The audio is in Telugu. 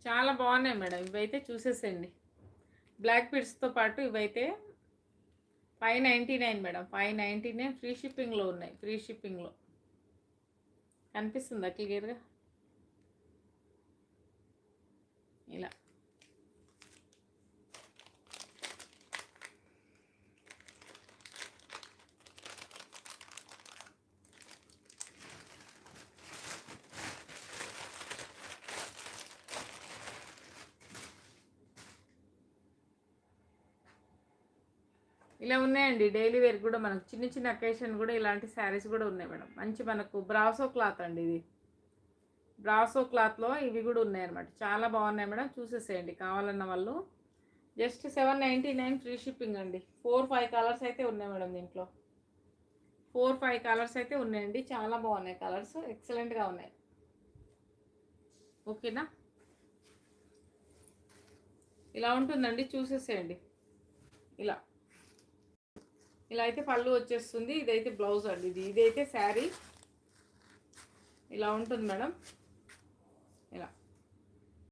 చాలా బాగున్నాయి మేడం. ఇవైతే చూసేసేయండి. బ్లాక్ బీడ్స్తో పాటు ఇవైతే 599 మేడం. 599 ఫ్రీ షిప్పింగ్లో ఉన్నాయి. ఫ్రీ షిప్పింగ్లో కనిపిస్తుందా క్లియర్గా? ఇలా ఇలా ఉన్నాయండి. డైలీ వేర్ కూడా మనకు చిన్న చిన్న అకేషన్ కూడా ఇలాంటి శారీస్ కూడా ఉన్నాయి మేడం. మంచి మనకు బ్రాసో క్లాత్ అండి ఇది. బ్రాసో క్లాత్లో ఇవి కూడా ఉన్నాయన్నమాట. చాలా బాగున్నాయి మేడం. చూసేసేయండి కావాలన్న వాళ్ళు. జస్ట్ 799 ఫ్రీ షిప్పింగ్ అండి. 4-5 కలర్స్ అయితే ఉన్నాయి మేడం దీంట్లో. 4-5 కలర్స్ అయితే ఉన్నాయండి. చాలా బాగున్నాయి కలర్స్. ఎక్సలెంట్గా ఉన్నాయి. ఓకేనా? ఇలా ఉంటుందండి. చూసేసేయండి. ఇలా ఇలా అయితే పళ్ళు వచ్చేస్తుంది. ఇదైతే బ్లౌజ్ అండి. ఇదైతే శారీ ఇలా ఉంటుంది మేడం. ఇలా